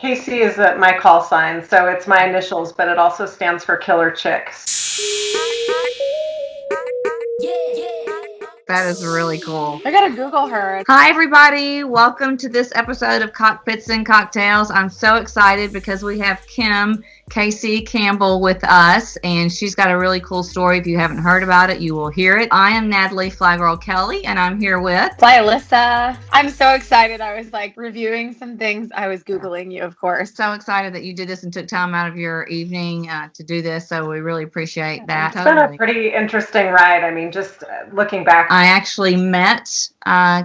Casey is my call sign, so it's my initials, but it also stands for Killer Chicks. That is really cool. I gotta Google her. Hi, everybody. Welcome to this episode of Cockpits and Cocktails. I'm so excited because we have Casey Campbell with us, and she's got a really cool story. If you haven't heard about it, you will hear it. I am Natalie flyGIRL Kelley, and I'm here with Alyssa. I'm so excited. I was reviewing some things. I was Googling you, of course. So excited that you did this and took time out of your evening to do this. So we really appreciate that. It's been a pretty interesting ride. I mean, just looking back. I actually met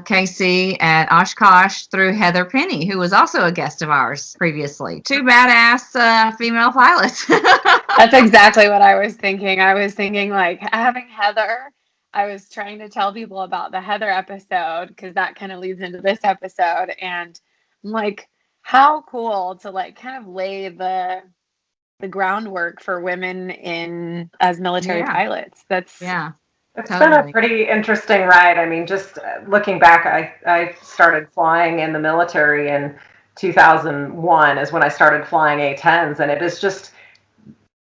Casey at Oshkosh through Heather Penny, who was also a guest of ours previously. Two badass female pilots. That's exactly what I was thinking. I was thinking having Heather. I was trying to tell people about the Heather episode because that kind of leads into this episode. And I'm like, how cool to kind of lay the groundwork for women as military pilots. It's been a pretty interesting ride. I mean, just looking back, I started flying in the military in 2001 is when I started flying A-10s, and it is just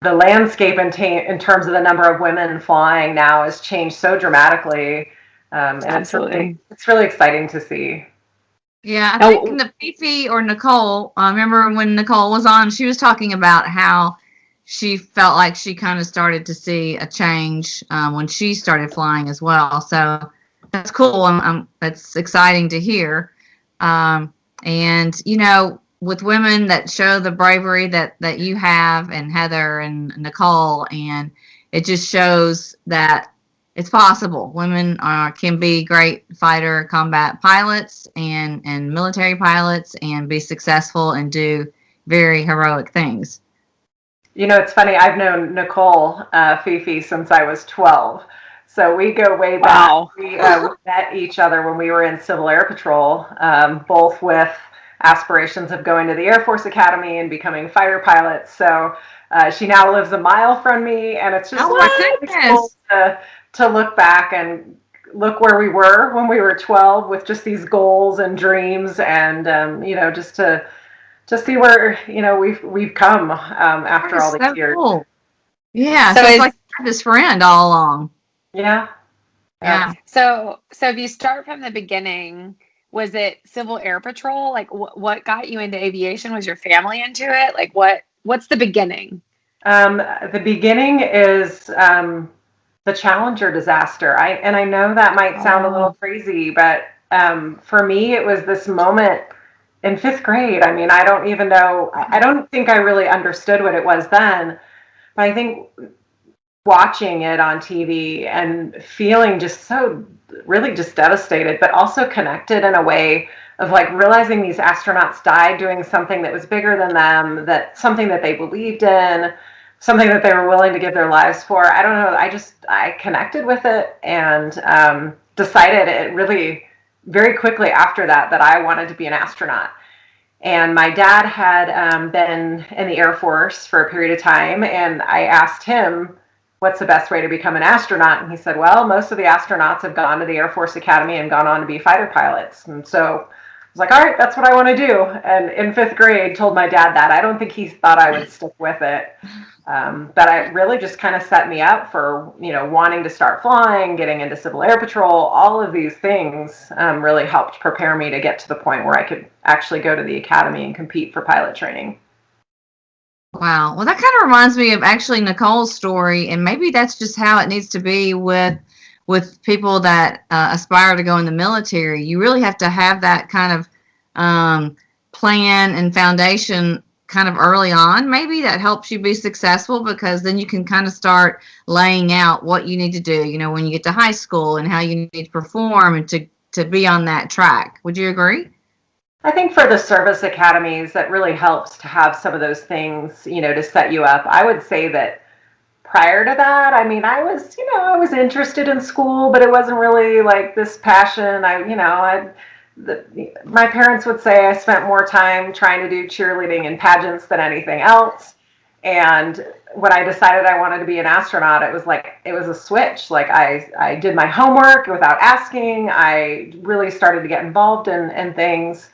the landscape in terms of the number of women flying now has changed so dramatically. And Absolutely. It's really exciting to see. Yeah, I think the Fifi or Nicole, I remember when Nicole was on, she was talking about how she felt like she kind of started to see a change when she started flying as well. So that's cool. That's exciting to hear. And, with women that show the bravery that you have, and Heather and Nicole, and it just shows that it's possible. Women can be great fighter combat pilots and military pilots and be successful and do very heroic things. It's funny. I've known Nicole Fifi since I was 12. So we go way back. Wow. We met each other when we were in Civil Air Patrol, both with aspirations of going to the Air Force Academy and becoming fighter pilots. So she now lives a mile from me, and it's just cool to look back and look where we were when we were 12 with just these goals and dreams, and just to see where we've come after all these years. Cool. Yeah, so it's like this friend all along. Yeah. So if you start from the beginning, was it Civil Air Patrol? What got you into aviation? Was your family into it? What's the beginning? The beginning is the Challenger disaster. I know that might sound a little crazy, but for me, it was this moment in 5th grade. I mean, I don't even know. I don't think I really understood what it was then, but I think watching it on TV and feeling just so really just devastated, but also connected in a way of realizing these astronauts died doing something that was bigger than them, that something that they believed in, something that they were willing to give their lives for. I don't know. I connected with it and decided it really very quickly after that I wanted to be an astronaut. And my dad had been in the Air Force for a period of time, and I asked him, what's the best way to become an astronaut? And he said, well, most of the astronauts have gone to the Air Force Academy and gone on to be fighter pilots. And so I was like, all right, that's what I want to do. And in 5th grade, told my dad that. I don't think he thought I would stick with it. But it really just kind of set me up for, wanting to start flying, getting into Civil Air Patrol. All of these things really helped prepare me to get to the point where I could actually go to the academy and compete for pilot training. Wow. Well, that kind of reminds me of actually Nicole's story, and maybe that's just how it needs to be with people that aspire to go in the military. You really have to have that kind of plan and foundation kind of early on. Maybe that helps you be successful, because then you can kind of start laying out what you need to do, when you get to high school and how you need to perform and to be on that track. Would you agree? I think for the service academies, that really helps to have some of those things, to set you up. I would say that prior to that, I mean, I was interested in school, but it wasn't really this passion. My parents would say I spent more time trying to do cheerleading and pageants than anything else. And when I decided I wanted to be an astronaut, it was a switch. I did my homework without asking. I really started to get involved in things.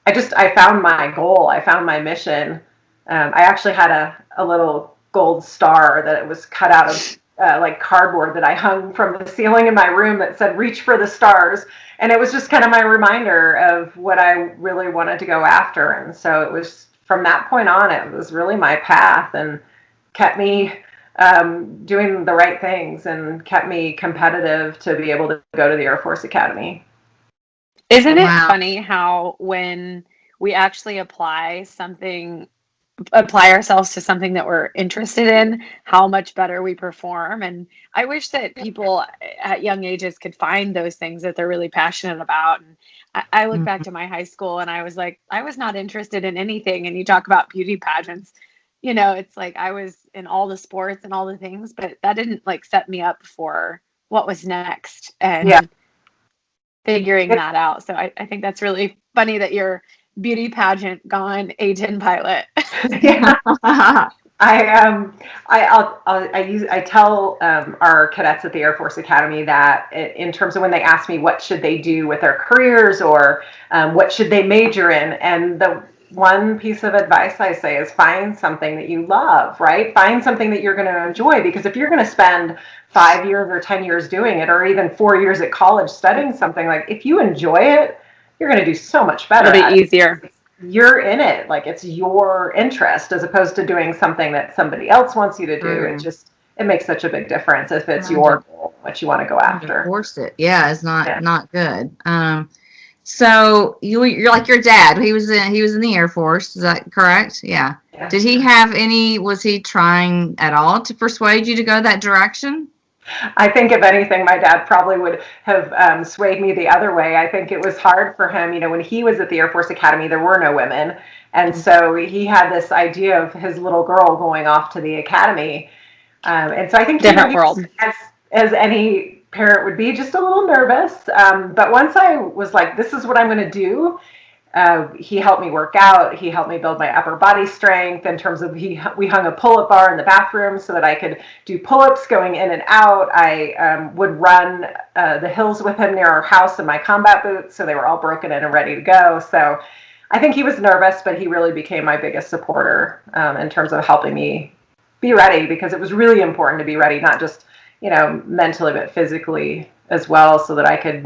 I found my goal. I found my mission. I actually had a little gold star that it was cut out of like cardboard that I hung from the ceiling in my room that said "Reach for the stars," and it was just kind of my reminder of what I really wanted to go after. And so it was from that point on, it was really my path and kept me doing the right things and kept me competitive to be able to go to the Air Force Academy. Isn't it funny how when we actually apply ourselves to something that we're interested in, how much better we perform? And I wish that people at young ages could find those things that they're really passionate about. And I look back to my high school and I was like, I was not interested in anything. And you talk about beauty pageants, you know, it's like I was in all the sports and all the things, but that didn't like set me up for what was next and figuring that out. So I think that's really funny that you're beauty pageant gone A-10 pilot. Yeah. I tell our cadets at the Air Force Academy that in terms of when they ask me what should they do with their careers or what should they major in, and the one piece of advice I say is find something that you love, right? Find something that you're going to enjoy, because if you're going to spend 5 years or 10 years doing it, or even 4 years at college studying something, like if you enjoy it, you're going to do so much better. It'll be easier. You're in it, like it's your interest as opposed to doing something that somebody else wants you to do. It makes such a big difference if it's your goal, what you want to go after. Force it, it's not good. So you're like your dad. He was in the Air Force. Is that correct? Yeah. Did he have was he trying at all to persuade you to go that direction? I think if anything, my dad probably would have swayed me the other way. I think it was hard for him. You know, when he was at the Air Force Academy, there were no women. And so he had this idea of his little girl going off to the academy. And so I think different world. As any parent would be, just a little nervous. But once I was like, this is what I'm going to do, he helped me work out. He helped me build my upper body strength in terms of we hung a pull-up bar in the bathroom so that I could do pull-ups going in and out. I would run the hills with him near our house in my combat boots, so they were all broken in and ready to go. So I think he was nervous, but he really became my biggest supporter in terms of helping me be ready, because it was really important to be ready, not just mentally, but physically as well, so that I could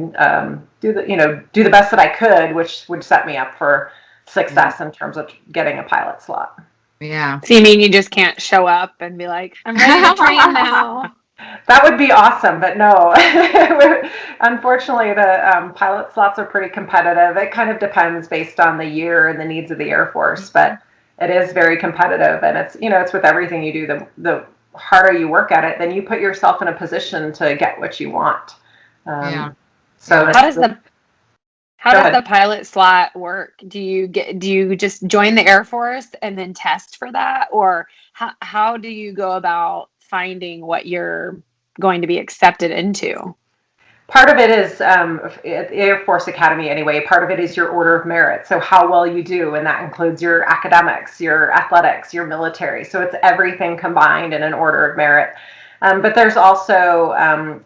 do the best that I could, which would set me up for success in terms of getting a pilot slot. Yeah. So you mean you just can't show up and be like, I'm ready to train now? That would be awesome, but no. Unfortunately, the pilot slots are pretty competitive. It kind of depends based on the year and the needs of the Air Force, but it is very competitive, and it's with everything you do. The harder you work at it, then you put yourself in a position to get what you want. So how does the pilot slot work? Do you just join the Air Force and then test for that, or how do you go about finding what you're going to be accepted into? Part of it is at the Air Force Academy anyway. Part of it is your order of merit, so how well you do, and that includes your academics, your athletics, your military. So it's everything combined in an order of merit. But there's also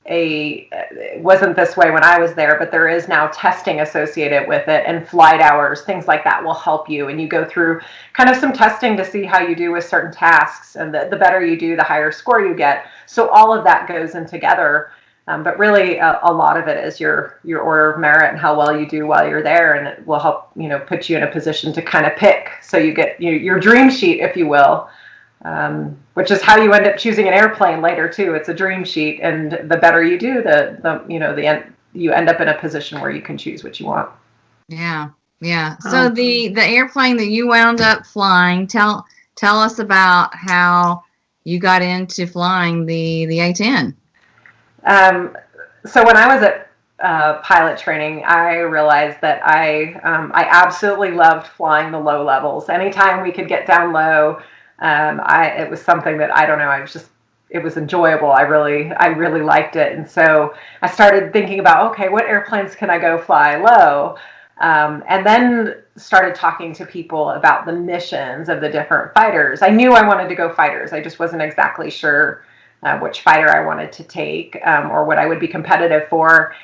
it wasn't this way when I was there, but there is now testing associated with it, and flight hours, things like that will help you. And you go through kind of some testing to see how you do with certain tasks, and the better you do, the higher score you get. So all of that goes in together. But really, a lot of it is your order of merit and how well you do while you're there, and it will help put you in a position to kind of pick. So you get your dream sheet, if you will, which is how you end up choosing an airplane later too. It's a dream sheet, and the better you do, you end up in a position where you can choose what you want. Yeah. So the airplane that you wound up flying, tell us about how you got into flying the A-10. So when I was at pilot training, I realized that I absolutely loved flying the low levels. Anytime we could get down low, it was something that I don't know. It was enjoyable. I really liked it, and so I started thinking about, okay, what airplanes can I go fly low? And then started talking to people about the missions of the different fighters. I knew I wanted to go fighters. I just wasn't exactly sure which fighter I wanted to take or what I would be competitive for.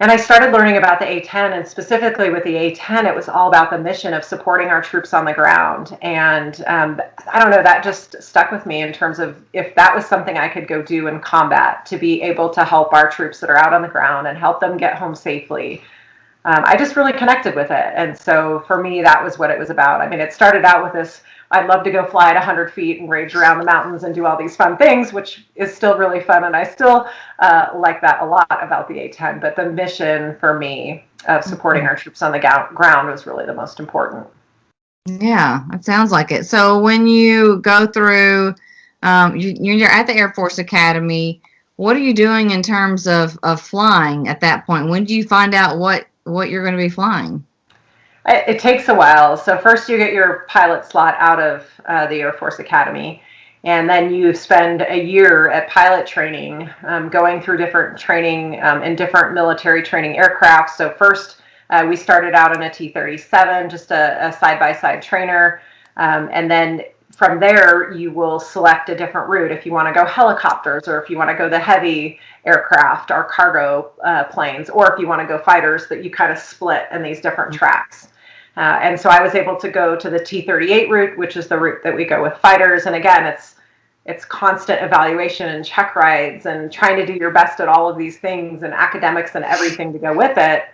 And I started learning about the A-10, and specifically with the A-10, it was all about the mission of supporting our troops on the ground. And I don't know, that just stuck with me in terms of if that was something I could go do in combat, to be able to help our troops that are out on the ground and help them get home safely. I just really connected with it. And so for me, that was what it was about. I mean, it started out with this, I'd love to go fly at 100 feet and rage around the mountains and do all these fun things, which is still really fun. And I still like that a lot about the A-10. But the mission for me of supporting our troops on the ground was really the most important. Yeah, it sounds like it. So when you go through, you're at the Air Force Academy, what are you doing in terms of flying at that point? When do you find out what you're going to be flying? It takes a while. So first you get your pilot slot out of the Air Force Academy, and then you spend a year at pilot training, going through different training in different military training aircraft. So first we started out in a T-37, just a side-by-side trainer, and then from there you will select a different route if you want to go helicopters, or if you want to go the heavy aircraft or cargo planes, or if you want to go fighters, that you kind of split in these different tracks. And so I was able to go to the T-38 route, which is the route that we go with fighters. And again, it's constant evaluation and check rides and trying to do your best at all of these things and academics and everything to go with it.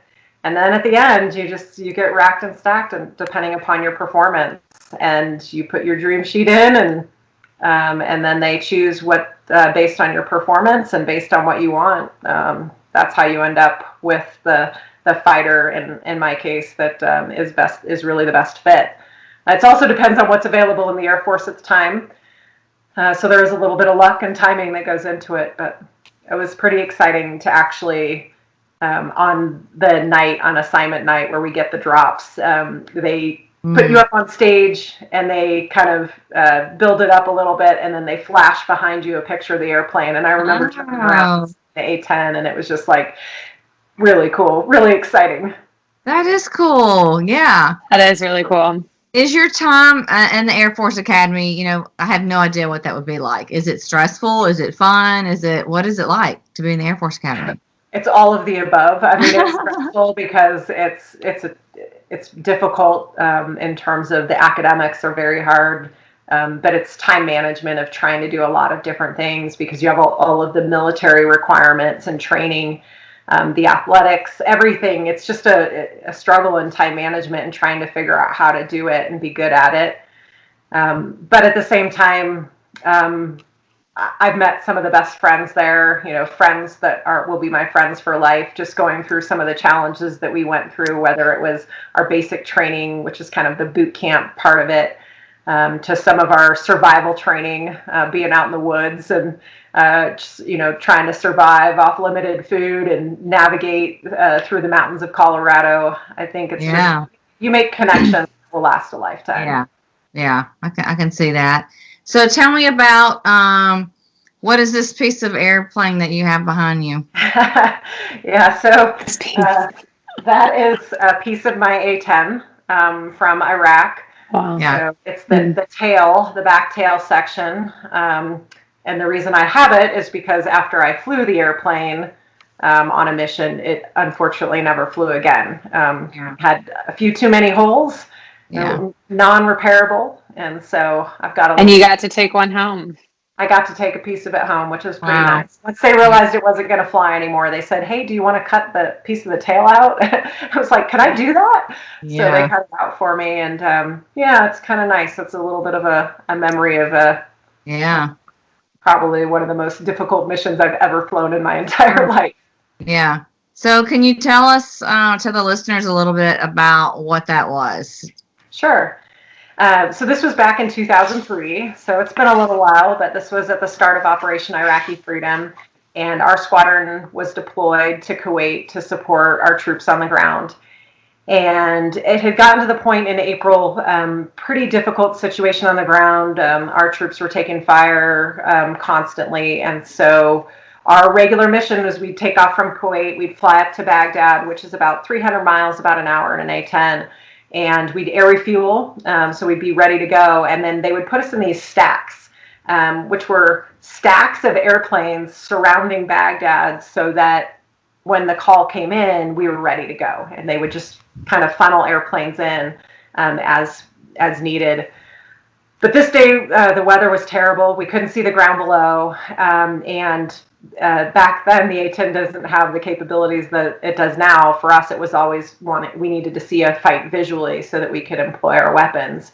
And then at the end, you get racked and stacked, and depending upon your performance, and you put your dream sheet in, and then they choose what based on your performance and based on what you want. That's how you end up with the fighter in my case that is really the best fit. It also depends on what's available in the Air Force at the time. So there is a little bit of luck and timing that goes into it, but it was pretty exciting to actually on the night, on assignment night where we get the drops, they put you up on stage and they kind of build it up a little bit, and then they flash behind you a picture of the airplane. And I remember turning around the A-10, and it was just like really cool, really exciting. That is cool. Yeah. That is really cool. Is your time in the Air Force Academy, I have no idea what that would be like. Is it stressful? Is it fun? What is it like to be in the Air Force Academy? It's all of the above. I mean, it's stressful because it's difficult in terms of the academics are very hard, but it's time management of trying to do a lot of different things because you have all of the military requirements and training, the athletics, everything. It's just a struggle in time management and trying to figure out how to do it and be good at it. But at the same time, I've met some of the best friends there, friends that will be my friends for life, just going through some of the challenges that we went through, whether it was our basic training, which is kind of the boot camp part of it, to some of our survival training, being out in the woods and, just, trying to survive off limited food and navigate through the mountains of Colorado. I think it's just, you make connections that will last a lifetime. Yeah, I can see that. So tell me about what is this piece of airplane that you have behind you? Yeah, so that is a piece of my A-10 from Iraq. Wow. Yeah. So it's the tail, the back tail section. And the reason I have it is because after I flew the airplane on a mission, it unfortunately never flew again. Had a few too many holes, non-repairable. And so I've got And you got to take one home. I got to take a piece of it home, which was pretty nice. Once they realized it wasn't going to fly anymore, they said, "Hey, do you want to cut the piece of the tail out?" I was like, "Can I do that?" Yeah. So they cut it out for me, and it's kind of nice. It's a little bit of a memory of probably one of the most difficult missions I've ever flown in my entire life. Yeah. So can you tell us, to the listeners, a little bit about what that was? Sure. So this was back in 2003, so it's been a little while, but this was at the start of Operation Iraqi Freedom, and our squadron was deployed to Kuwait to support our troops on the ground. And it had gotten to the point in April, pretty difficult situation on the ground. Our troops were taking fire constantly, and so our regular mission was we'd take off from Kuwait, we'd fly up to Baghdad, which is about 300 miles, about an hour in an A-10, and we'd air refuel, so we'd be ready to go. And then they would put us in these stacks, which were stacks of airplanes surrounding Baghdad so that when the call came in, we were ready to go, and they would just kind of funnel airplanes in as needed. But this day, the weather was terrible. We couldn't see the ground below, and back then the A-10 doesn't have the capabilities that it does now. For us, it was always we needed to see a fight visually so that we could employ our weapons.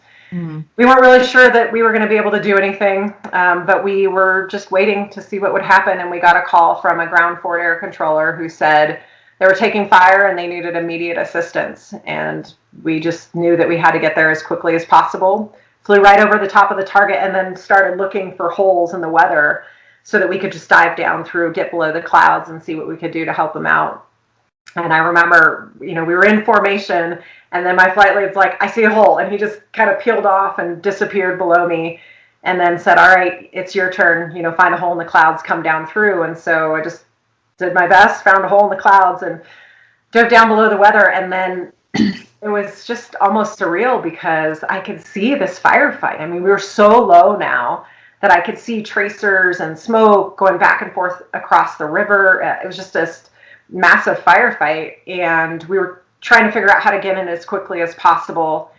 We weren't really sure that we were going to be able to do anything, but we were just waiting to see what would happen. And we got a call from a ground forward air controller who said they were taking fire and they needed immediate assistance. And we just knew that we had to get there as quickly as possible. Flew right over the top of the target and then started looking for holes in the weather so that we could just dive down through, get below the clouds, and see what we could do to help them out. And I remember, we were in formation, and then my flight lead's like, I see a hole. And he just kind of peeled off and disappeared below me and then said, all right, it's your turn, find a hole in the clouds, come down through. And so I just did my best, found a hole in the clouds and dove down below the weather. And then it was just almost surreal because I could see this firefight. I mean, we were so low now that I could see tracers and smoke going back and forth across the river. It was just this massive firefight, and we were trying to figure out how to get in as quickly as possible.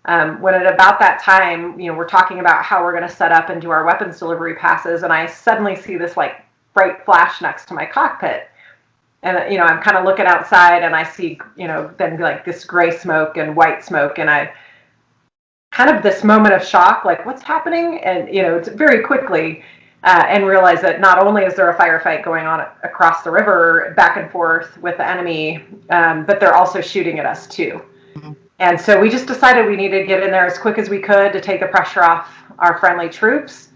When at about that time, we're talking about how we're going to set up and do our weapons delivery passes, and I suddenly see this bright flash next to my cockpit. And, I'm kind of looking outside and I see, then this gray smoke and white smoke. And I kind of this moment of shock, what's happening? And, it's very quickly and realize that not only is there a firefight going on across the river back and forth with the enemy, but they're also shooting at us too. And so we just decided we needed to get in there as quick as we could to take the pressure off our friendly troops.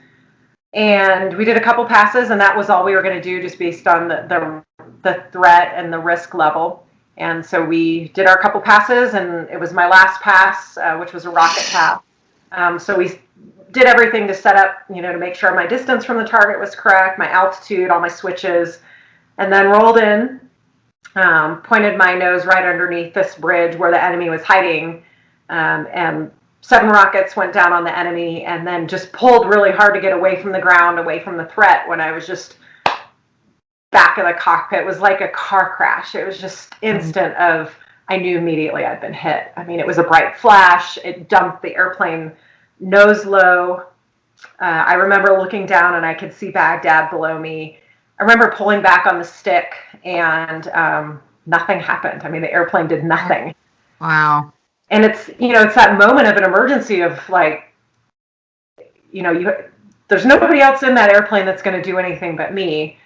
And we did a couple passes, and that was all we were going to do, just based on the threat and the risk level. And so we did our couple passes, and it was my last pass, which was a rocket pass. So we did everything to set up, to make sure my distance from the target was correct, my altitude, all my switches, and then rolled in, pointed my nose right underneath this bridge where the enemy was hiding, and 7 rockets went down on the enemy, and then just pulled really hard to get away from the ground, away from the threat. When I was just back of the cockpit, it was like a car crash. It was just instant I knew immediately I'd been hit. I mean, it was a bright flash. It dumped the airplane nose low. I remember looking down and I could see Baghdad below me. I remember pulling back on the stick, and nothing happened. I mean, the airplane did nothing. Wow. And it's, it's that moment of an emergency of there's nobody else in that airplane that's going to do anything but me.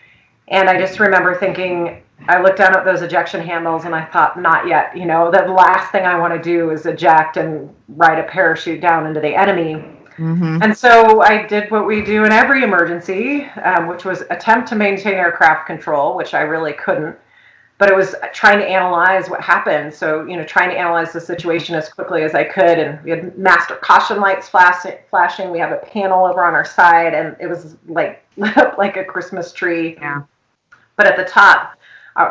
And I just remember thinking, I looked down at those ejection handles and I thought, not yet. The last thing I want to do is eject and ride a parachute down into the enemy. And so I did what we do in every emergency, which was attempt to maintain aircraft control, which I really couldn't. But it was trying to analyze what happened. So, trying to analyze the situation as quickly as I could. And we had master caution lights flashing. We have a panel over on our side, and it was lit up like a Christmas tree. Yeah. But at the top,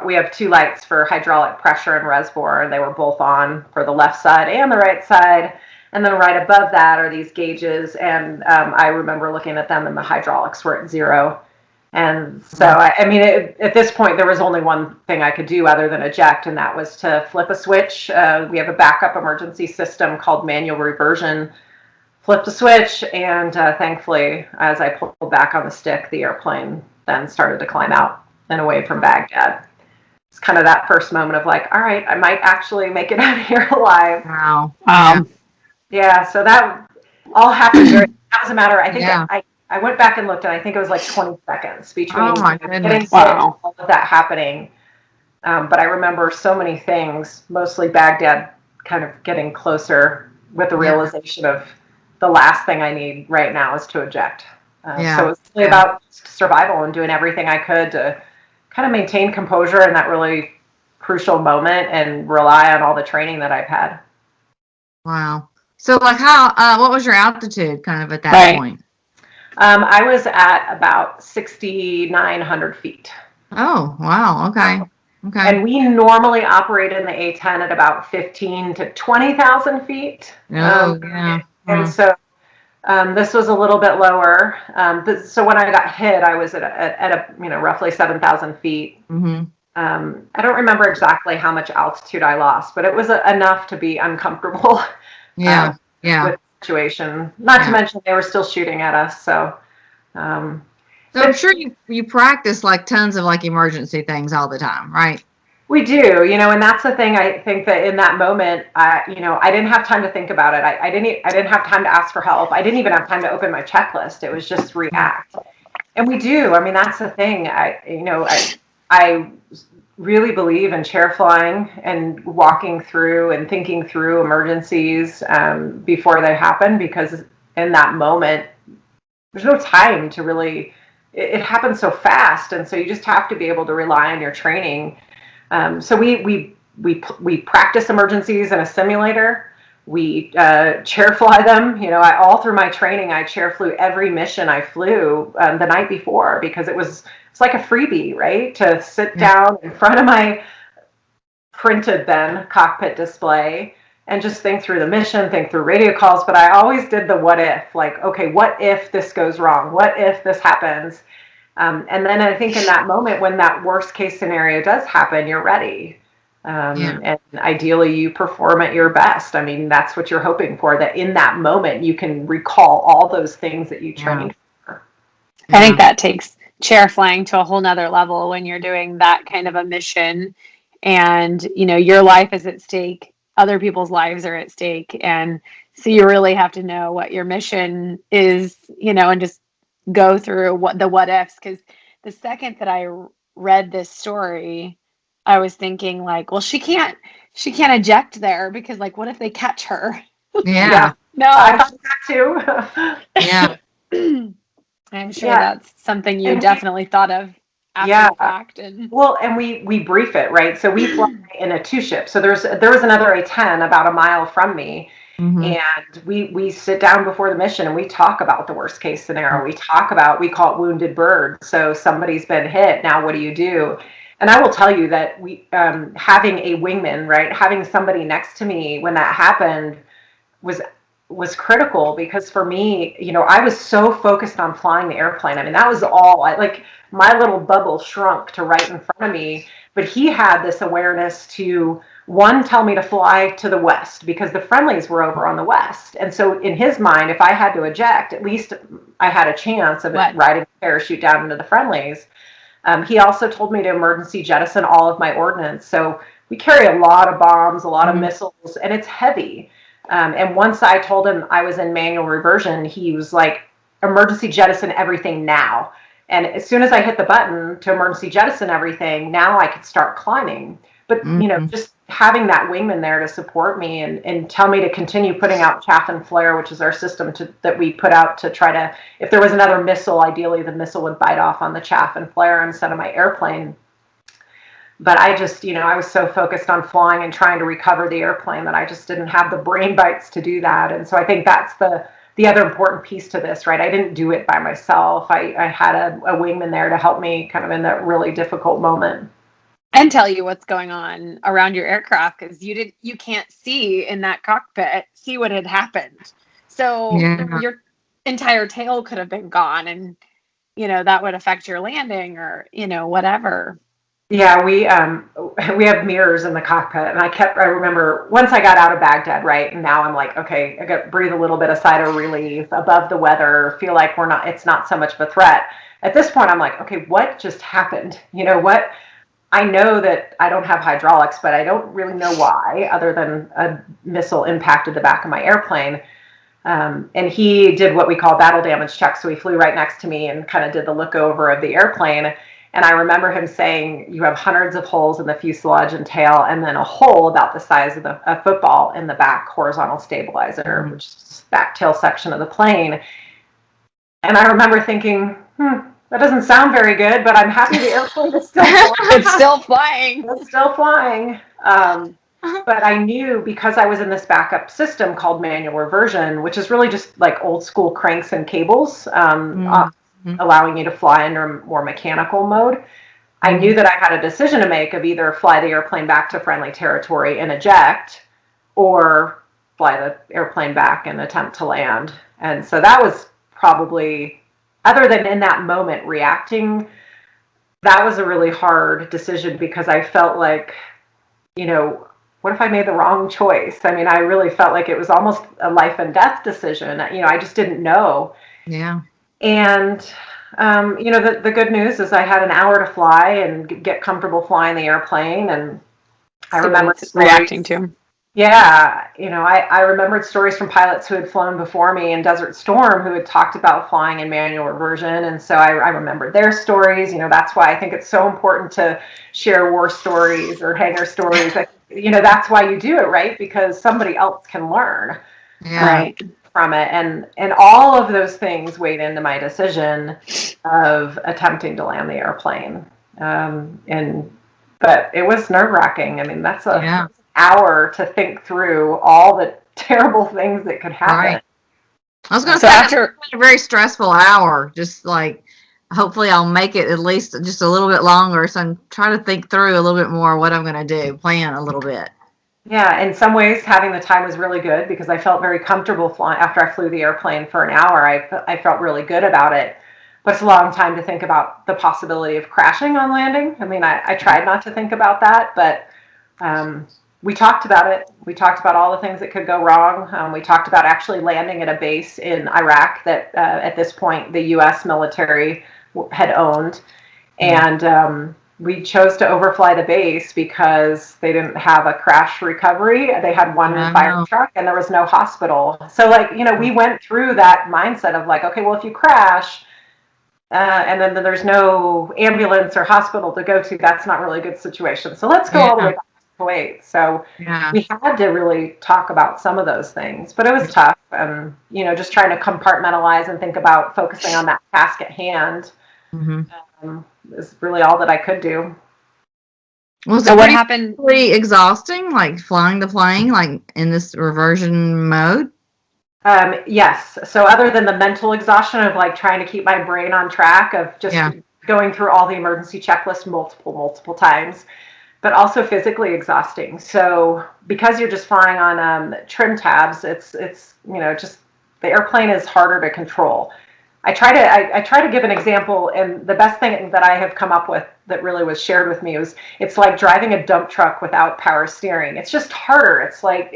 we have 2 lights for hydraulic pressure and reservoir, and they were both on for the left side and the right side. And then right above that are these gauges, and I remember looking at them, and the hydraulics were at 0. And so, at this point, there was only one thing I could do other than eject, and that was to flip a switch. We have a backup emergency system called manual reversion. Flipped the switch, and thankfully, as I pulled back on the stick, the airplane then started to climb out and away from Baghdad. It's kind of that first moment of all right, I might actually make it out of here alive. Wow. Yeah, so that all happened. That was a matter, I think, I went back and looked, and I think it was 20 seconds between getting all of that happening. But I remember so many things, mostly Baghdad kind of getting closer with the realization of the last thing I need right now is to eject. So it was really about survival and doing everything I could to kind of maintain composure in that really crucial moment and rely on all the training that I've had. Wow. So what was your altitude kind of at that point? I was at about 6,900 feet. Oh, wow. Okay. And we normally operate in the A-10 at about 15 to 20,000 feet. And so this was a little bit lower. So when I got hit, I was at roughly 7,000 feet. I don't remember exactly how much altitude I lost, but it was enough to be uncomfortable. Yeah. Yeah. With the situation. Not to Yeah. mention they were still shooting at us. So, So I'm sure you practice like tons of like emergency things all the time, right? we do, and that's the thing. I think that in that moment, I didn't have time to think about it. I didn't have time to ask for help. I didn't even have time to open my checklist. It was just react. And we do. I mean, that's the thing. I really believe in chair flying and walking through and thinking through emergencies before they happen, because in that moment, there's no time to really, it happens so fast. And so you just have to be able to rely on your training. So we practice emergencies in a simulator. We chair fly them. All through my training, I chair flew every mission I flew the night before, because it's like a freebie, right? To sit down in front of my printed then cockpit display and just think through the mission, think through radio calls. But I always did the what if, like, okay, what if this goes wrong? What if this happens? And then I think in that moment, when that worst case scenario does happen, you're ready. And ideally you perform at your best. I mean, that's what you're hoping for, that in that moment you can recall all those things that you trained for. I think that takes chair flying to a whole nother level when you're doing that kind of a mission, and your life is at stake, other people's lives are at stake, and so you really have to know what your mission is, and just go through what ifs. Because the second that I read this story, I was thinking like, well, she can't eject there, because like, what if they catch her? Yeah. No, I thought that too. Yeah. I'm sure that's something you definitely thought of after the fact. And we brief it, right? So we fly in a two ship. So there was another A-10 about a mile from me. And we sit down before the mission and we talk about the worst case scenario. We we call it wounded bird. So somebody's been hit. Now what do you do? And I will tell you that having a wingman, right, having somebody next to me when that happened was critical, because for me, I was so focused on flying the airplane. I mean, that was all my little bubble shrunk to right in front of me, but he had this awareness to, one, tell me to fly to the west, because the friendlies were over on the west. And so in his mind, if I had to eject, at least I had a chance of riding a parachute down into the friendlies. He also told me to emergency jettison all of my ordnance. So we carry a lot of bombs, a lot of missiles, and it's heavy. And once I told him I was in manual reversion, he was like, emergency jettison everything now. And as soon as I hit the button to emergency jettison everything, now I could start climbing. But, just having that wingman there to support me and tell me to continue putting out chaff and flare, which is our system that we put out to try to, if there was another missile, ideally the missile would bite off on the chaff and flare instead of my airplane. But I just, I was so focused on flying and trying to recover the airplane that I just didn't have the brain bites to do that. And so I think that's the other important piece to this, right? I didn't do it by myself. I had a wingman there to help me kind of in that really difficult moment. And tell you what's going on around your aircraft, because you can't see in that cockpit, see what had happened. So your entire tail could have been gone, and, that would affect your landing or, whatever. Yeah, we have mirrors in the cockpit, and I remember once I got out of Baghdad, right, and now I'm like, okay, I got to breathe a little bit of sigh of relief, above the weather, feel like it's not so much of a threat. At this point, I'm like, okay, what just happened? What? I know that I don't have hydraulics, but I don't really know why, other than a missile impacted the back of my airplane. And he did what we call battle damage check, so he flew right next to me and kind of did the look over of the airplane. And I remember him saying, you have hundreds of holes in the fuselage and tail, and then a hole about the size of a football in the back horizontal stabilizer, which is the back tail section of the plane. And I remember thinking, that doesn't sound very good, but I'm happy the airplane is still flying. It's still flying. It's still flying. But I knew, because I was in this backup system called manual reversion, which is really just like old school cranks and cables, allowing you to fly under more mechanical mode. I knew that I had a decision to make of either fly the airplane back to friendly territory and eject, or fly the airplane back and attempt to land. And so that was probably, other than in that moment reacting, that was a really hard decision because I felt like, what if I made the wrong choice? I mean, I really felt like it was almost a life and death decision. I just didn't know. Yeah. And, the good news is I had an hour to fly and get comfortable flying the airplane. And I remember reacting to. Yeah, I remembered stories from pilots who had flown before me in Desert Storm who had talked about flying in manual reversion. And so I remembered their stories. That's why I think it's so important to share war stories or hangar stories. That's why you do it, right? Because somebody else can learn Right. from it. And all of those things weighed into my decision of attempting to land the airplane. But it was nerve-wracking. I mean, that's an hour to think through all the terrible things that could happen. Right. I was going to say, after a very stressful hour, just like, hopefully I'll make it at least just a little bit longer. So I'm trying to think through a little bit more what I'm going to do, plan a little bit. Yeah, in some ways, having the time was really good because I felt very comfortable flying. After I flew the airplane for an hour, I felt really good about it. But it's a long time to think about the possibility of crashing on landing. I mean, I tried not to think about that, but we talked about it. We talked about all the things that could go wrong. We talked about actually landing at a base in Iraq that at this point the U.S. military had owned. And we chose to overfly the base because they didn't have a crash recovery. They had one fire truck and there was no hospital. So we went through that mindset of like, okay, well, if you crash, and then there's no ambulance or hospital to go to, that's not really a good situation. So let's go all the way back to Kuwait. So we had to really talk about some of those things, but it was tough. Just trying to compartmentalize and think about focusing on that task at hand is really all that I could do. Was it what happened? Pretty exhausting, like flying the plane, like in this reversion mode? Yes. So other than the mental exhaustion of like trying to keep my brain on track of just going through all the emergency checklists multiple times, but also physically exhausting. So because you're just flying on trim tabs, it's just the airplane is harder to control. I try to give an example, and the best thing that I have come up with that really was shared with me was it's like driving a dump truck without power steering. It's just harder. It's like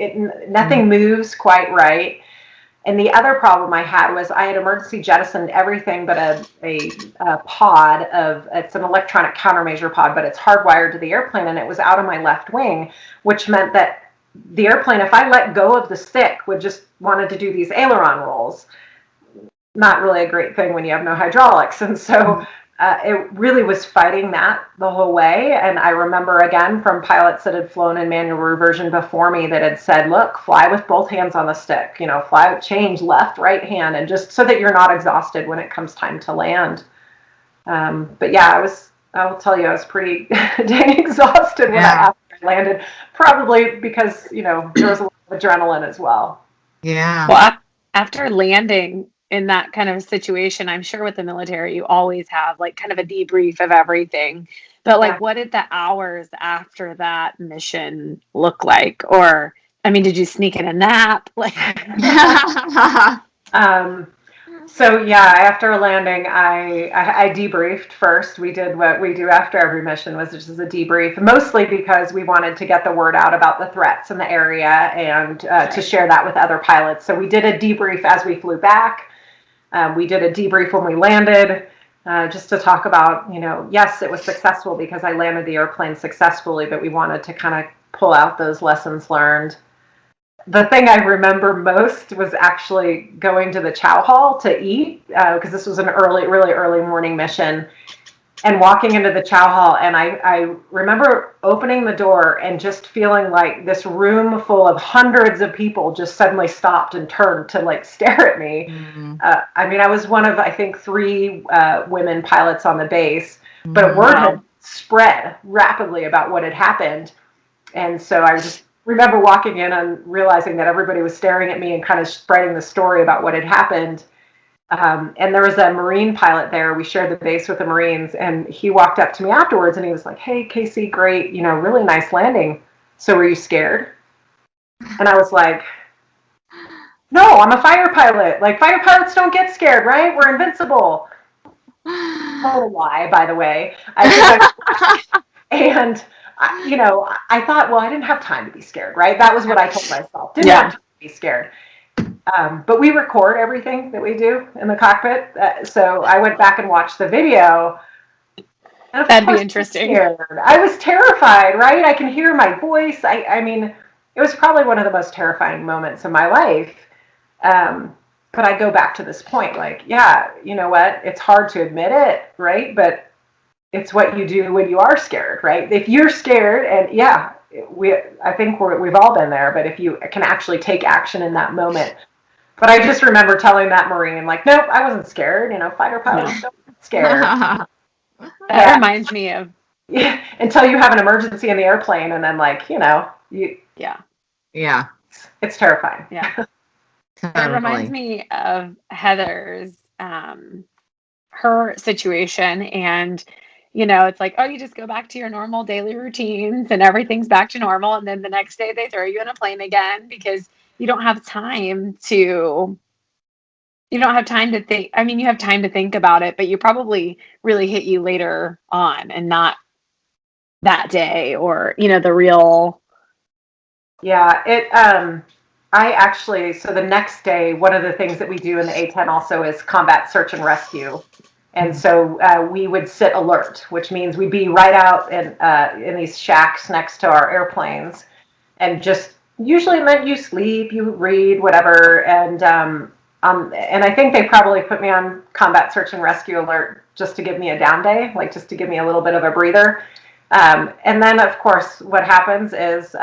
nothing moves quite right. And the other problem I had was I had emergency jettisoned everything but a pod it's an electronic countermeasure pod, but it's hardwired to the airplane, and it was out of my left wing, which meant that the airplane, if I let go of the stick, would just wanted to do these aileron rolls. Not really a great thing when you have no hydraulics. And so it really was fighting that the whole way. And I remember again from pilots that had flown in manual reversion before me that had said, look, fly with both hands on the stick, fly, change left, right hand, and just so that you're not exhausted when it comes time to land. But yeah, I will tell you, I was pretty dang exhausted when after I landed, probably because, there was a lot of adrenaline as well. Yeah. Well, after landing in that kind of situation, I'm sure with the military, you always have like kind of a debrief of everything. But like, what did the hours after that mission look like? Or, I mean, did you sneak in a nap? Like, so yeah, after landing, I debriefed first. We did what we do after every mission, was just a debrief, mostly because we wanted to get the word out about the threats in the area and to share that with other pilots. So we did a debrief as we flew back. We did a debrief when we landed, just to talk about, yes, it was successful because I landed the airplane successfully, but we wanted to kind of pull out those lessons learned. The thing I remember most was actually going to the chow hall to eat, because this was an really early morning mission, and walking into the chow hall. And I remember opening the door and just feeling like this room full of hundreds of people just suddenly stopped and turned to like stare at me. Mm-hmm. I mean, I was one of, I think, 3 women pilots on the base, but word had spread rapidly about what had happened. And so I just remember walking in and realizing that everybody was staring at me and kind of spreading the story about what had happened. And there was a Marine pilot there. We shared the base with the Marines, and he walked up to me afterwards and he was like, hey, Casey, great, really nice landing. So were you scared? And I was like, no, I'm a fighter pilot. Like, fighter pilots don't get scared, right? We're invincible. total lie, by the way. And I thought, well, I didn't have time to be scared, right? That was what I told myself. Didn't have time to be scared. But we record everything that we do in the cockpit. So I went back and watched the video. And That'd be interesting. I was terrified, right? I can hear my voice. I mean, it was probably one of the most terrifying moments of my life. But I go back to this point, like, yeah, you know what? It's hard to admit it, right? But it's what you do when you are scared, right? If you're scared, and yeah, I think we've all been there, but if you can actually take action in that moment. But I just remember telling that Marine, like, nope, I wasn't scared. Fighter pilots don't get scared. That reminds me of. Yeah, until you have an emergency in the airplane, and then Yeah. It's terrifying. Yeah. Totally. It reminds me of Heather's, her situation, and it's like, oh, you just go back to your normal daily routines and everything's back to normal, and then the next day they throw you in a plane again because you don't have time to think. I mean, you have time to think about it, but you probably really hit you later on and not that day, or the real. Yeah, so the next day, one of the things that we do in the A-10 also is combat search and rescue. And so we would sit alert, which means we'd be right out in these shacks next to our airplanes, and just usually meant you sleep, you read, whatever. And I think they probably put me on combat search and rescue alert just to give me a down day, like just to give me a little bit of a breather. And then, of course, what happens is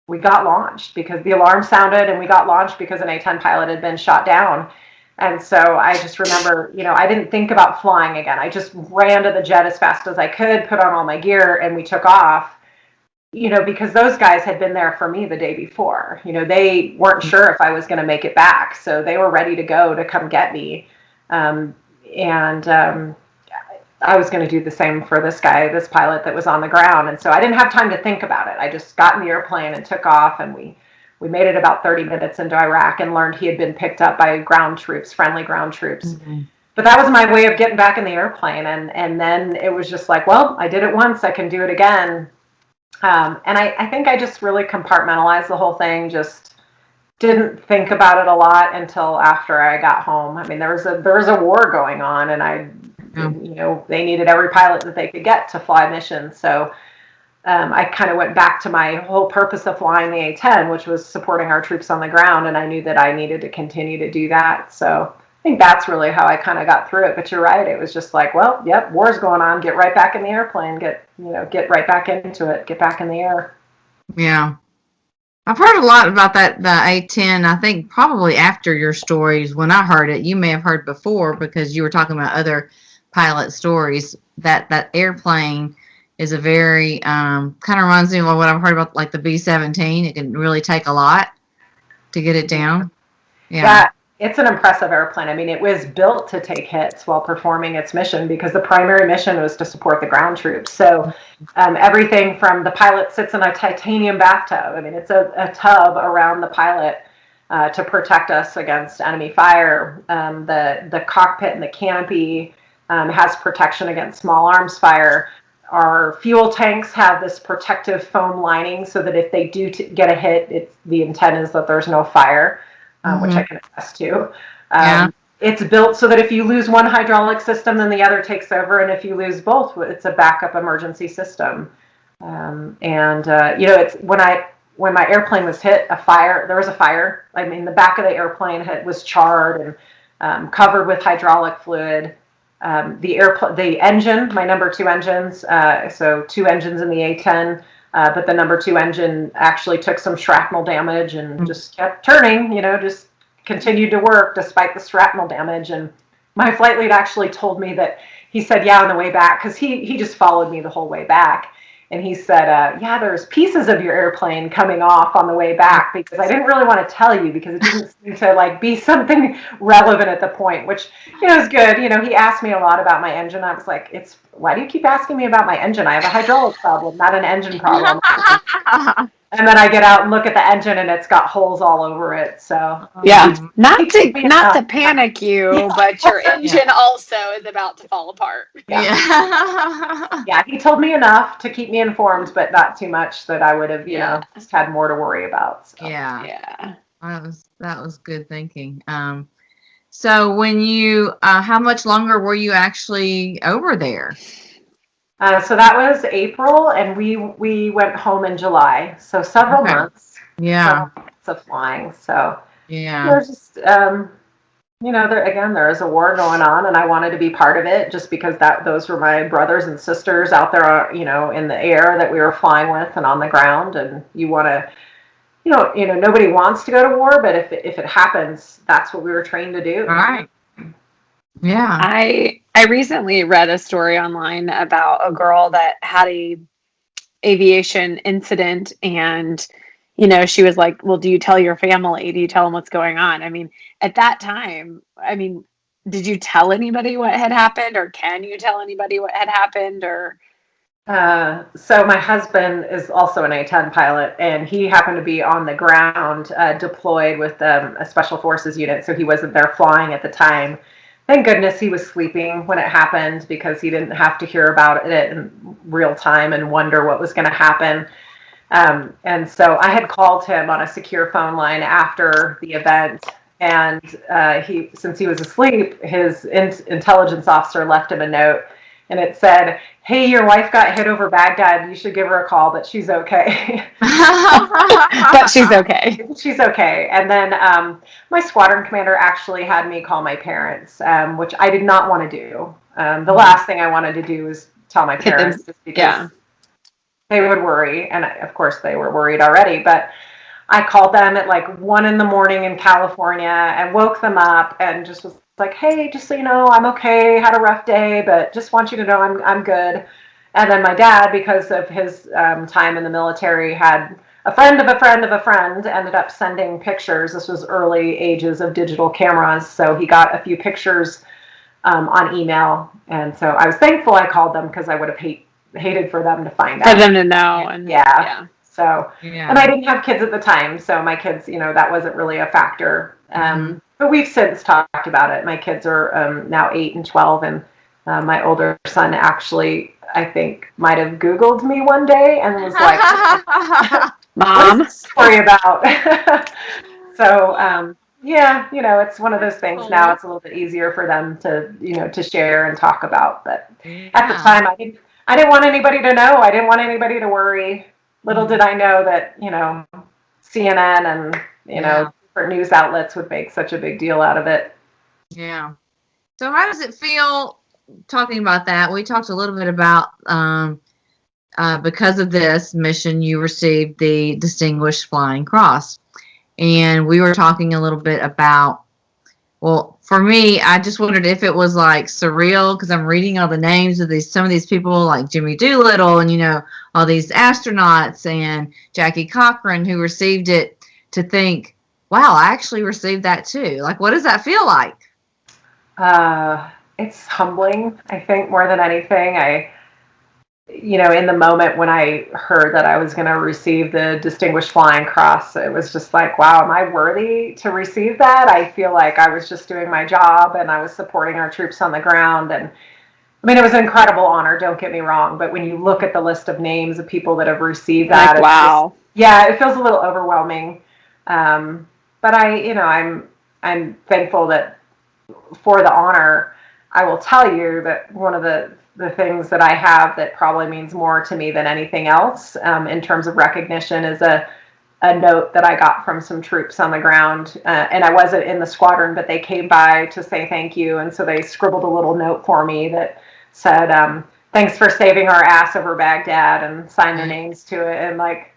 we got launched because the alarm sounded, and we got launched because an A-10 pilot had been shot down. And so I just remember, I didn't think about flying again. I just ran to the jet as fast as I could, put on all my gear, and we took off, because those guys had been there for me the day before. They weren't sure if I was going to make it back. So they were ready to go to come get me. I was going to do the same for this pilot that was on the ground. And so I didn't have time to think about it. I just got in the airplane and took off, and we made it about 30 minutes into Iraq and learned he had been picked up by ground troops, friendly ground troops. Mm-hmm. But that was my way of getting back in the airplane. And then it was just like, well, I did it once, I can do it again. And I think I just really compartmentalized the whole thing, just didn't think about it a lot until after I got home. I mean, there was a war going on, and they needed every pilot that they could get to fly missions. So I kind of went back to my whole purpose of flying the A-10, which was supporting our troops on the ground, and I knew that I needed to continue to do that. So I think that's really how I kind of got through it. But you're right, it was just like, well, yep, war's going on, get right back in the airplane, get right back into it, get back in the air. Yeah. I've heard a lot about the A-10. I think probably after your stories, when I heard it, you may have heard before because you were talking about other pilot stories. That airplane is a very kind of reminds me of what I've heard about, like the B-17. It can really take a lot to get it down. Yeah, it's an impressive airplane. I mean, it was built to take hits while performing its mission because the primary mission was to support the ground troops. So everything from the pilot sits in a titanium bathtub. I mean, it's a tub around the pilot to protect us against enemy fire. The cockpit and the canopy has protection against small arms fire. Our fuel tanks have this protective foam lining so that if they do get a hit, the intent is that there's no fire, which I can attest to. It's built so that if you lose one hydraulic system, then the other takes over, and if you lose both, it's a backup emergency system. It's when my airplane was hit, there was a fire. I mean, the back of the airplane was charred and covered with hydraulic fluid. The engine, my number 2 engines, so 2 engines in the A-10, but the number 2 engine actually took some shrapnel damage and just kept turning, just continued to work despite the shrapnel damage. And my flight lead actually told me that he said, on the way back, because he just followed me the whole way back. And he said, there's pieces of your airplane coming off on the way back, because I didn't really want to tell you because it didn't seem to be something relevant at the point, which, is good. He asked me a lot about my engine. I was like, why do you keep asking me about my engine? I have a hydraulic problem, not an engine problem. And then I get out and look at the engine, and it's got holes all over it. So yeah, not to panic you, but your engine also is about to fall apart. Yeah, he told me enough to keep me informed, but not too much that I would have, you know, just had more to worry about. So. Yeah. That was good thinking. So when you, how much longer were you actually over there? So that was April, and we went home in July. So several months. Yeah. Of flying. So yeah, there's just you know, there is a war going on, and I wanted to be part of it just because those were my brothers and sisters out there, you know, in the air that we were flying with and on the ground, and you want to. You know, nobody wants to go to war, but if it happens, that's what we were trained to do. All right. Yeah. I recently read a story online about a girl that had a aviation incident, and you know, she was like, well, do you tell your family? Do you tell them what's going on? I mean, at that time, I mean, did you tell anybody what had happened, or can you tell anybody what had happened, or? So my husband is also an A-10 pilot, and he happened to be on the ground deployed with a special forces unit, so he wasn't there flying at the time. Thank goodness he was sleeping when it happened, because he didn't have to hear about it in real time and wonder what was going to happen. And so I had called him on a secure phone line after the event, and since he was asleep, his intelligence officer left him a note, and it said, "Hey, your wife got hit over Baghdad. You should give her a call, but she's okay." But she's okay. She's okay. And then my squadron commander actually had me call my parents, which I did not want to do. The last thing I wanted to do was tell my parents, just because they would worry, and of course they were worried already. But I called them at like 1 a.m. in California and woke them up and just was like, "Hey, just so you know, I'm okay. Had a rough day, but just want you to know I'm good." And then my dad, because of his time in the military, had a friend of a friend of a friend ended up sending pictures. This was early ages of digital cameras, so he got a few pictures on email, and so I was thankful I called them, because I would have hated for them to find out. For them to know. And So, and I didn't have kids at the time, so my kids, you know, that wasn't really a factor. But we've since talked about it. My kids are now 8 and 12, and my older son actually, I think, might have Googled me one day and was like, "Mom, what's the story about?" So, yeah, you know, it's one of those things now. It's a little bit easier for them to, you know, to share and talk about. But at the time, I didn't want anybody to know. I didn't want anybody to worry. Little did I know that, you know, CNN and, you know, different news outlets would make such a big deal out of it. Yeah. So how does it feel, talking about that? We talked a little bit about, because of this mission, you received the Distinguished Flying Cross. And we were talking a little bit about, well, for me, I just wondered if it was like surreal, because I'm reading all the names of some of these people, like Jimmy Doolittle, and, you know, all these astronauts, and Jackie Cochran, who received it, to think, wow, I actually received that too. Like, what does that feel like? It's humbling, I think, more than anything. You know, in the moment when I heard that I was going to receive the Distinguished Flying Cross, it was just like, wow, am I worthy to receive that? I feel like I was just doing my job, and I was supporting our troops on the ground. And I mean, it was an incredible honor, don't get me wrong, but when you look at the list of names of people that have received that, like, wow. It feels a little overwhelming. But I'm thankful that for the honor. I will tell you that one of the things that I have that probably means more to me than anything else, in terms of recognition, is a note that I got from some troops on the ground. And I wasn't in the squadron, but they came by to say thank you. And so they scribbled a little note for me that said, "Thanks for saving our ass over Baghdad," and signed their names to it. And like,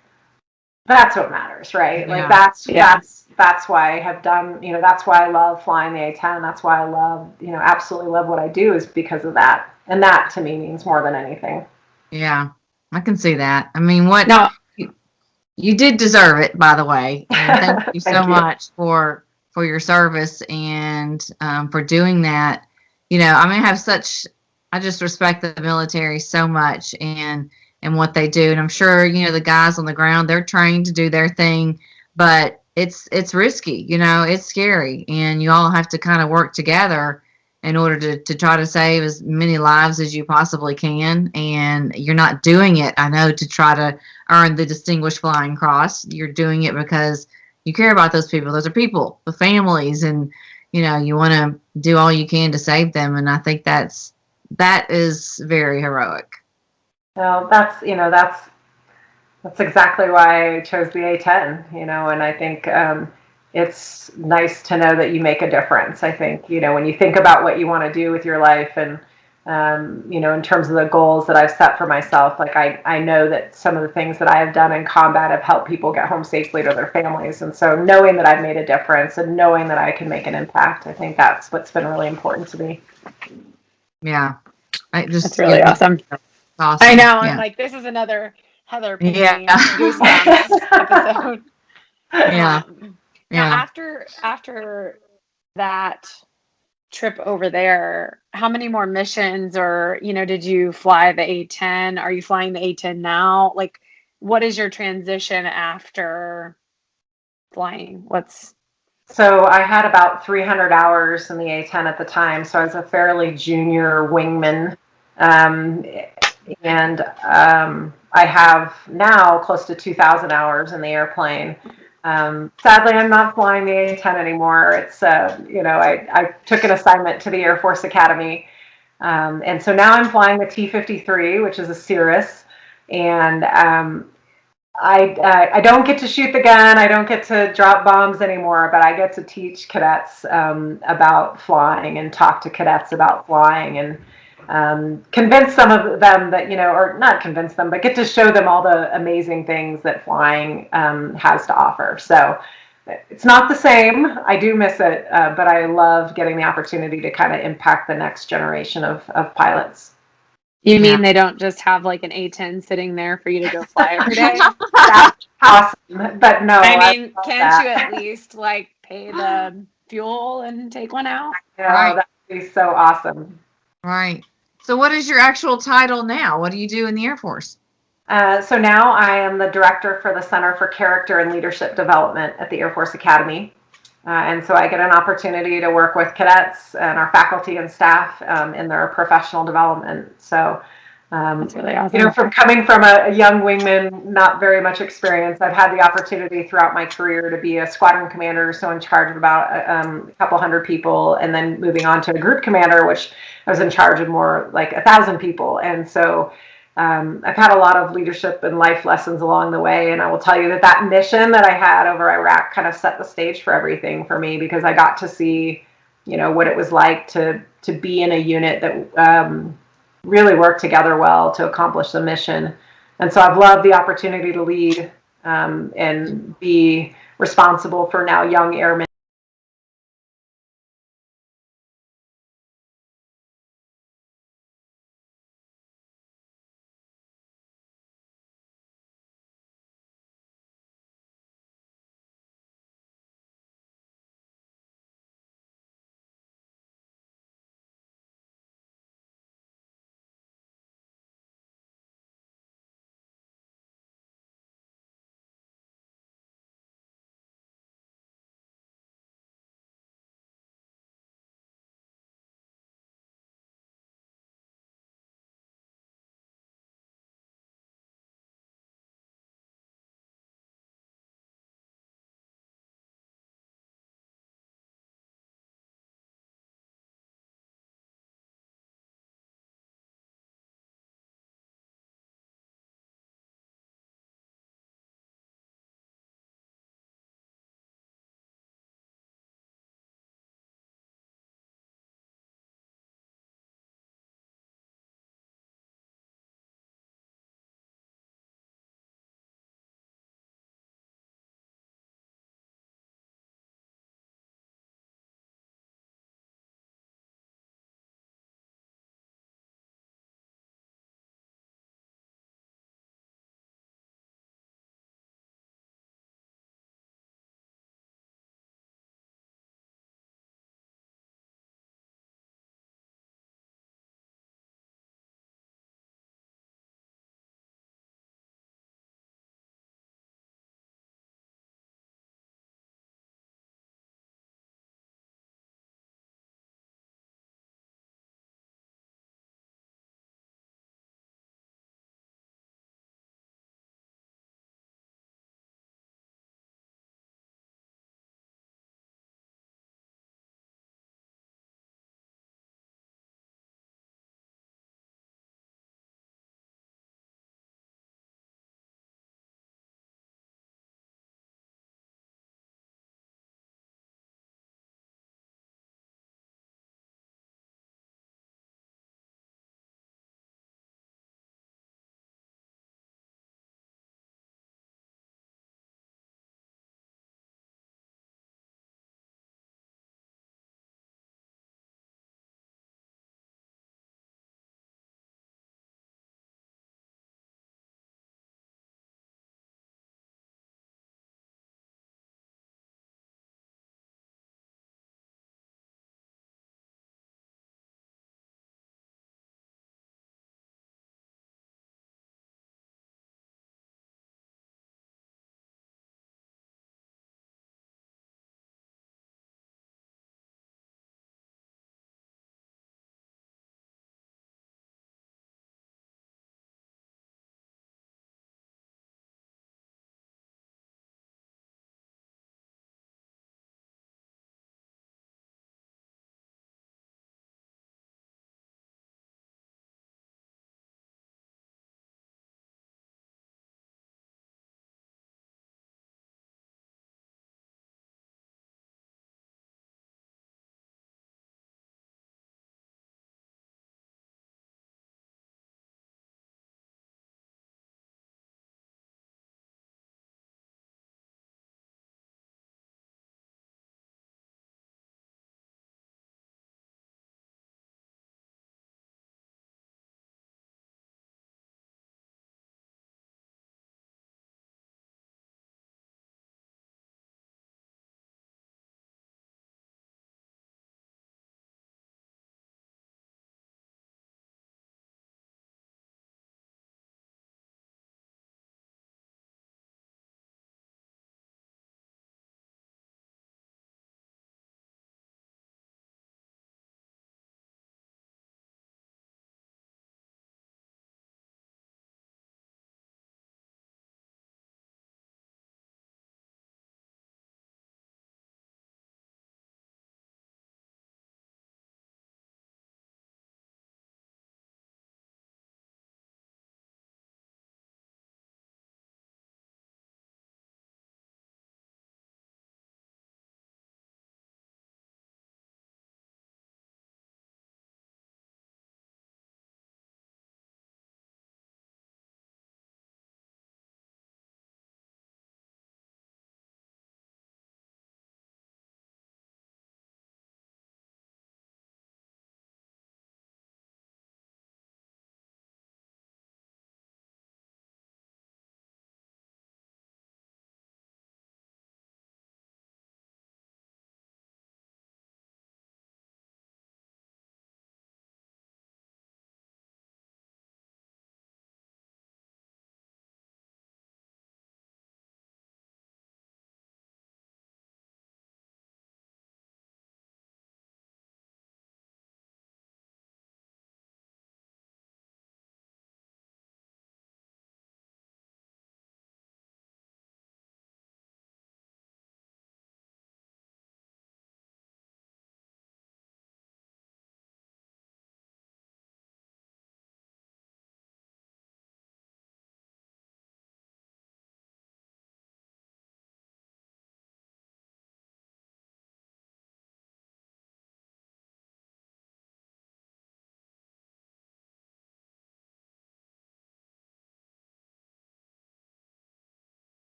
that's what matters, right? Yeah. Like that's why I have done, you know, that's why I love flying the A-10. That's why I love, you know, absolutely love what I do, is because of that. And that to me means more than anything. Yeah, I can see that. I mean, you did deserve it, by the way. And thank you so much for your service, and for doing that. You know, I mean, I just respect the military so much, and and what they do. And I'm sure, you know, the guys on the ground, they're trained to do their thing, but it's risky, you know, it's scary, and you all have to kind of work together in order to try to save as many lives as you possibly can. And you're not doing it, I know, to try to earn the Distinguished Flying Cross. You're doing it because you care about those people. Those are people with families, and you know, you want to do all you can to save them. And I think that is very heroic. Well, that's exactly why I chose the A-10, you know, and I think it's nice to know that you make a difference. I think, you know, when you think about what you want to do with your life and, you know, in terms of the goals that I've set for myself, like I know that some of the things that I have done in combat have helped people get home safely to their families. And so knowing that I've made a difference and knowing that I can make an impact, I think that's what's been really important to me. Yeah. That's really awesome. Awesome. I know. Yeah. I'm like, this is another Heather Yeah. Pinckney goosebumps episode. Yeah. Now, Yeah. after that trip over there, how many more missions, or, you know, did you fly the A-10? Are you flying the A-10 now? Like, what is your transition after flying? So I had about 300 hours in the A-10 at the time, so I was a fairly junior wingman. Um, and I have now close to 2,000 hours in the airplane. Sadly, I'm not flying the A-10 anymore. It's, you know, I took an assignment to the Air Force Academy. And so now I'm flying the T-53, which is a Cirrus. And I don't get to shoot the gun. I don't get to drop bombs anymore, but I get to teach cadets about flying and talk to cadets about flying and convince some of them that, you know, or not convince them, but get to show them all the amazing things that flying has to offer. So it's not the same. I do miss it, but I love getting the opportunity to kind of impact the next generation of pilots. You mean they don't just have like an A-10 sitting there for you to go fly every day? That's awesome. But no, I mean, can't you at least like pay the fuel and take one out? Right. That would be so awesome. Right. So what is your actual title now? What do you do in the Air Force? So now I am the director for the Center for Character and Leadership Development at the Air Force Academy. And so I get an opportunity to work with cadets and our faculty and staff in their professional development. So, that's really awesome. You know, from coming from a young wingman, not very much experience, I've had the opportunity throughout my career to be a squadron commander, so in charge of about a couple hundred people, and then moving on to a group commander, which I was in charge of more like 1,000 people. And so I've had a lot of leadership and life lessons along the way, and I will tell you that that mission that I had over Iraq kind of set the stage for everything for me, because I got to see, you know, what it was like to be in a unit that really worked together well to accomplish the mission. And so I've loved the opportunity to lead and be responsible for now young airmen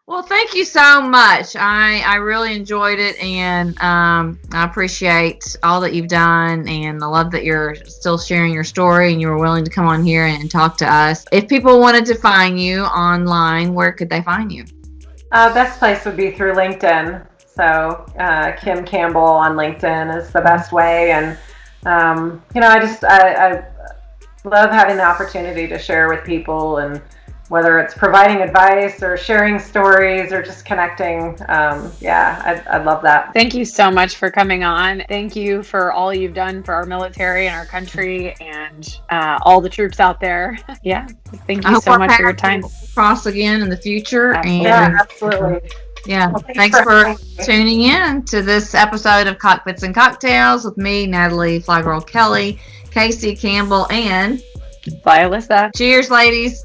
Well, thank you so much. I really enjoyed it, and I appreciate all that you've done, and I love that you're still sharing your story and you were willing to come on here and talk to us. If people wanted to find you online, where could they find you? Best place would be through LinkedIn. So Kim Campbell on LinkedIn is the best way. And, I love having the opportunity to share with people, and whether it's providing advice or sharing stories or just connecting. I love that. Thank you so much for coming on. Thank you for all you've done for our military and our country and all the troops out there. Yeah. Thank you so much for your time. Cross again in the future. Absolutely. Yeah, absolutely. Yeah. Well, thanks for tuning in to this episode of Cockpits and Cocktails with me, Natalie flyGIRL Kelley, Casey Campbell, and Bye, Alyssa. Cheers, ladies.